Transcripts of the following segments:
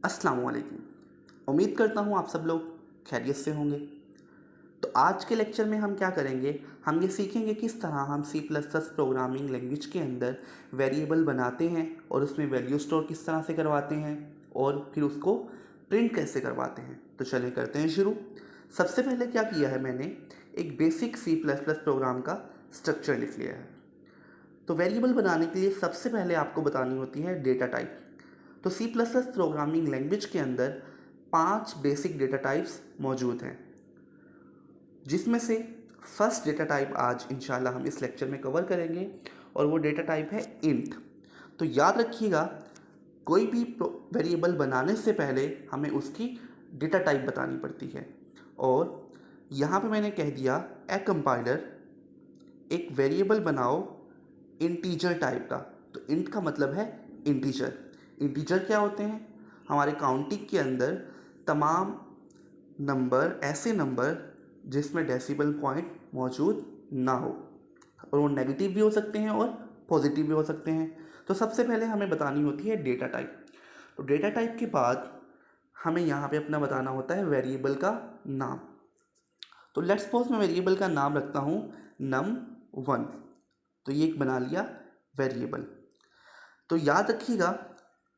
अस्सलाम वालेकुम। उम्मीद करता हूँ आप सब लोग खैरियत से होंगे। तो आज के लेक्चर में हम क्या करेंगे, हम ये सीखेंगे किस तरह हम C plus plus programming language के अंदर वेरिएबल बनाते हैं और उसमें वैल्यू स्टोर किस तरह से करवाते हैं और फिर उसको प्रिंट कैसे करवाते हैं। तो चलिए करते हैं शुरू। सबसे पहले क्या किया है, मैंने एक basic C plus plus program का स्ट्रक्चर लिख लिया है। तो वेरिएबल बनाने के लिए सबसे पहले आपको बतानी होती है डेटा टाइप। तो C plus plus programming language के अंदर 5 बेसिक डेटा टाइप्स मौजूद हैं, जिसमें से फर्स्ट डेटा टाइप आज इंशाल्लाह हम इस लेक्चर में कवर करेंगे और वो डेटा टाइप है इंट। तो याद रखिएगा, कोई भी वेरिएबल बनाने से पहले हमें उसकी डेटा टाइप बतानी पड़ती है। और यहाँ पे मैंने कह दिया ए कंपाइलर एक वेरिएबल बनाओ इंटीजर टाइप का। तो इंट का मतलब है इंटीजर। इंटीजर क्या होते हैं? हमारे काउंटिंग के अंदर तमाम नंबर, ऐसे नंबर जिसमें डेसिबल पॉइंट मौजूद ना हो, और वो नेगेटिव भी हो सकते हैं और पॉजिटिव भी हो सकते हैं। तो सबसे पहले हमें बतानी होती है डेटा टाइप। तो डेटा टाइप के बाद हमें यहाँ पे अपना बताना होता है वेरिएबल का नाम। तो लेट्स सपोज मैं वेरिएबल का नाम रखता हूँ num1। तो ये एक बना लिया वेरिएबल। तो याद रखिएगा,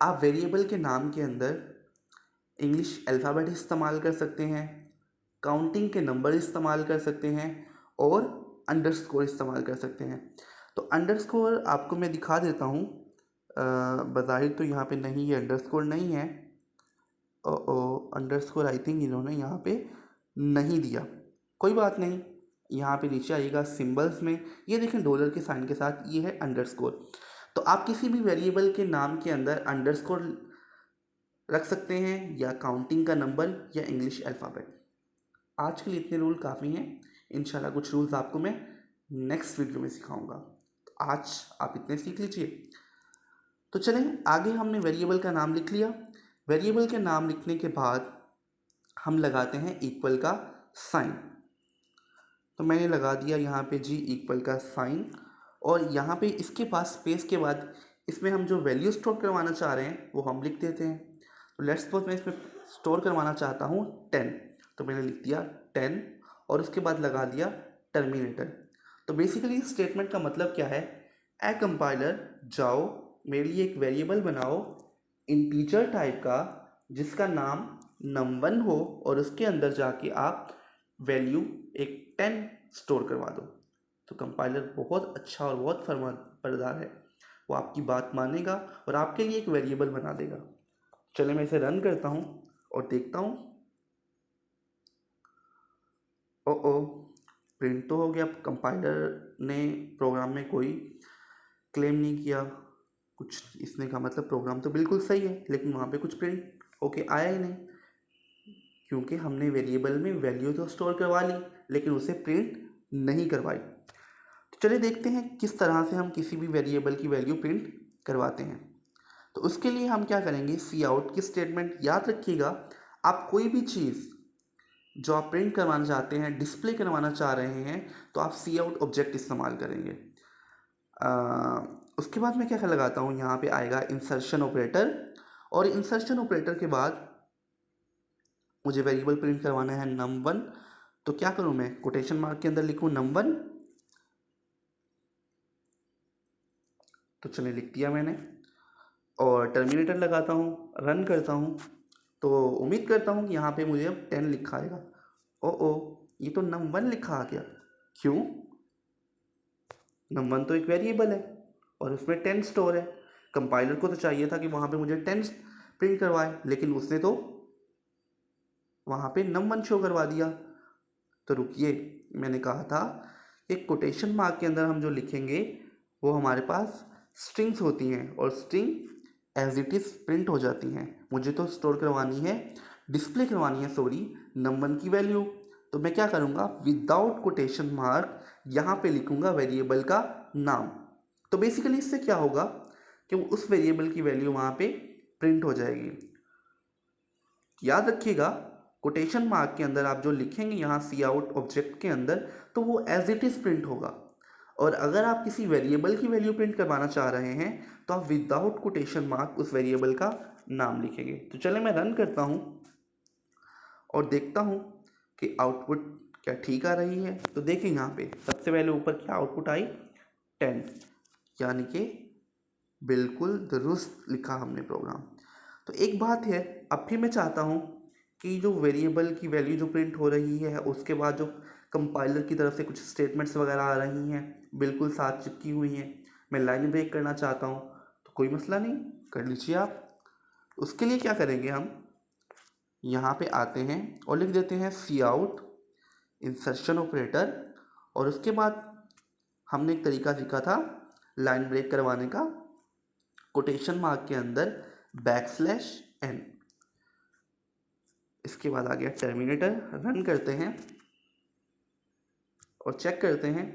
आप वेरिएबल के नाम के अंदर इंग्लिश अल्फ़ाबेट इस्तेमाल कर सकते हैं, काउंटिंग के नंबर इस्तेमाल कर सकते हैं और अंडरस्कोर इस्तेमाल कर सकते हैं। तो अंडरस्कोर आपको मैं दिखा देता हूँ। बज़ाहिर तो यहाँ पे नहीं है, अंडरस्कोर नहीं है। अंडरस्कोर आई थिंक इन्होंने यहाँ पे नहीं दिया। कोई बात नहीं, यहाँ पे नीचे आइएगा सिंबल्स में, ये देखें डॉलर के साइन के साथ, ये है अंडरस्कोर। तो आप किसी भी वेरिएबल के नाम के अंदर अंडरस्कोर रख सकते हैं, या काउंटिंग का नंबर, या इंग्लिश अल्फ़ाबेट। आज के लिए इतने रूल काफ़ी हैं। इंशाल्लाह कुछ रूल्स आपको मैं नेक्स्ट वीडियो में सिखाऊंगा। तो आज आप इतने सीख लीजिए। तो चलें आगे, हमने वेरिएबल का नाम लिख लिया। वेरिएबल के नाम लिखने के बाद हम लगाते हैं इक्वल का साइन। तो मैंने लगा दिया यहाँ पे जी इक्वल का साइन, और यहाँ पे इसके पास स्पेस के बाद इसमें हम जो वैल्यू स्टोर करवाना चाह रहे हैं वो हम लिख देते हैं। तो लेट्स सपोज मैं इसमें स्टोर करवाना चाहता हूँ 10। तो मैंने लिख दिया 10 और उसके बाद लगा दिया टर्मिनेटर। तो बेसिकली इस स्टेटमेंट का मतलब क्या है, ए कंपाइलर जाओ मेरे लिए एक वेरिएबल बनाओ इंटीजर टाइप का जिसका नाम num1 हो, और उसके अंदर जाके आप वैल्यू एक 10 स्टोर करवा दो। तो कंपाइलर बहुत अच्छा और बहुत फरमाबरदार है, वो आपकी बात मानेगा और आपके लिए एक वेरिएबल बना देगा। चले मैं इसे रन करता हूँ और देखता हूँ। ओ प्रिंट तो हो गया। कंपाइलर ने प्रोग्राम में कोई क्लेम नहीं किया कुछ, इसने का मतलब प्रोग्राम तो बिल्कुल सही है, लेकिन वहाँ पे कुछ प्रिंट होके आया ही नहीं, क्योंकि हमने वेरिएबल में वैल्यू तो स्टोर करवा ली लेकिन उसे प्रिंट नहीं करवाई। तो चलिए देखते हैं किस तरह से हम किसी भी वेरिएबल की वैल्यू प्रिंट करवाते हैं। तो उसके लिए हम क्या करेंगे, सी आउट की स्टेटमेंट। याद रखिएगा, आप कोई भी चीज़ जो आप प्रिंट करवाना चाहते हैं, डिस्प्ले करवाना चाह रहे हैं, तो आप सी आउट ऑब्जेक्ट इस्तेमाल करेंगे। उसके बाद मैं क्या लगाता हूँ, यहाँ पे आएगा इंसर्शन ऑपरेटर, और इंसर्शन ऑपरेटर के बाद मुझे वेरिएबल प्रिंट करवाना है num1। तो क्या करूँ मैं, कोटेशन मार्क के अंदर लिखूँ num1। तो चलिए लिख दिया मैंने, और टर्मिनेटर लगाता हूँ, रन करता हूँ। तो उम्मीद करता हूँ कि यहाँ पे मुझे अब 10 लिखा आएगा। ओ ये तो num1 लिखा आ गया। क्यों? num1 तो एक वेरिएबल है और उसमें 10 स्टोर है। कंपाइलर को तो चाहिए था कि वहाँ पे मुझे 10 प्रिंट करवाए, लेकिन उसने तो वहाँ पे num1 शो करवा दिया। तो रुकिए, मैंने कहा था कि कोटेशन मार्क के अंदर हम जो लिखेंगे वो हमारे पास स्ट्रिंग्स होती हैं, और string as it is print हो जाती हैं। मुझे तो स्टोर करवानी है, डिस्प्ले करवानी है सॉरी, num1 की वैल्यू। तो मैं क्या करूँगा, विदाउट कोटेशन मार्क यहाँ पे लिखूँगा वेरिएबल का नाम। तो बेसिकली इससे क्या होगा कि उस वेरिएबल की वैल्यू वहाँ पे प्रिंट हो जाएगी। याद रखिएगा, कोटेशन मार्क के अंदर आप जो लिखेंगे यहाँ सी आउट ऑब्जेक्ट के अंदर, तो वो एज इट इज़ प्रिंट होगा। और अगर आप किसी वेरिएबल की वैल्यू प्रिंट करवाना चाह रहे हैं तो आप विदाउट कोटेशन मार्क उस वेरिएबल का नाम लिखेंगे। तो चले मैं रन करता हूँ और देखता हूँ कि आउटपुट क्या ठीक आ रही है। तो देखिए यहाँ पे सबसे पहले ऊपर क्या आउटपुट आई 10, यानी कि बिल्कुल दुरुस्त लिखा हमने प्रोग्राम। तो एक बात है, अब भी मैं चाहता हूँ कि जो वेरिएबल की वैल्यू जो प्रिंट हो रही है उसके बाद जो कंपाइलर की तरफ से कुछ स्टेटमेंट्स वगैरह आ रही हैं बिल्कुल साथ चिपकी हुई हैं, मैं लाइन ब्रेक करना चाहता हूँ, तो कोई मसला नहीं, कर लीजिए आप। उसके लिए क्या करेंगे, हम यहाँ पे आते हैं और लिख देते हैं सी आउट इंसर्शन ऑपरेटर, और उसके बाद हमने एक तरीका सीखा था लाइन ब्रेक करवाने का, कोटेशन मार्क के अंदर \n। इसके बाद आ गया टर्मिनेटर। रन करते हैं और चेक करते हैं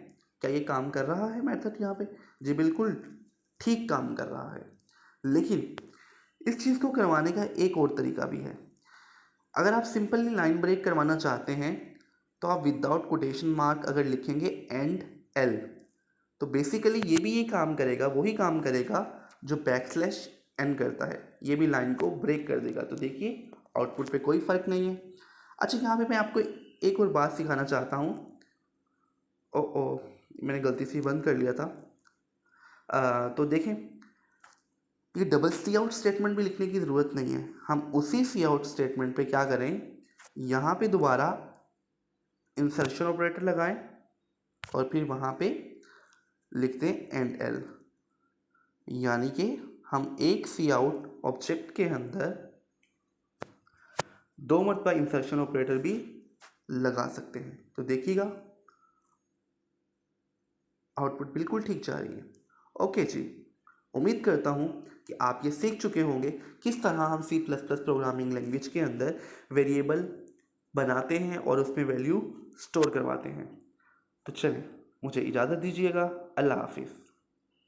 क्या ये काम कर रहा है मेथड यहाँ पे। जी बिल्कुल ठीक काम कर रहा है। लेकिन इस चीज़ को करवाने का एक और तरीका भी है। अगर आप सिंपली लाइन ब्रेक करवाना चाहते हैं तो आप विदाउट कोटेशन मार्क अगर लिखेंगे एंड एल, तो बेसिकली ये भी ये काम करेगा, वही काम करेगा जो \n करता है, ये भी लाइन को ब्रेक कर देगा। तो देखिए आउटपुट पे कोई फ़र्क नहीं है। अच्छा, यहाँ पे मैं आपको एक और बात सिखाना चाहता हूँ। ओ मैंने गलती से बंद कर लिया था। तो देखें, ये डबल सी आउट स्टेटमेंट भी लिखने की ज़रूरत नहीं है। हम उसी सी आउट स्टेटमेंट पे क्या करें, यहाँ पे दोबारा इंसर्शन ऑपरेटर लगाएं और फिर वहाँ पे लिखते हैं एंड एल, यानी कि हम एक सी आउट ऑब्जेक्ट के अंदर 2 मरतबा इंसर्शन ऑपरेटर भी लगा सकते हैं। तो देखिएगा आउटपुट बिल्कुल ठीक जा रही है। ओके जी, उम्मीद करता हूँ कि आप ये सीख चुके होंगे किस तरह हम C++ प्रोग्रामिंग लैंग्वेज के अंदर वेरिएबल बनाते हैं और उसमें वैल्यू स्टोर करवाते हैं। तो चलिए मुझे इजाज़त दीजिएगा। अल्लाह हाफिज़।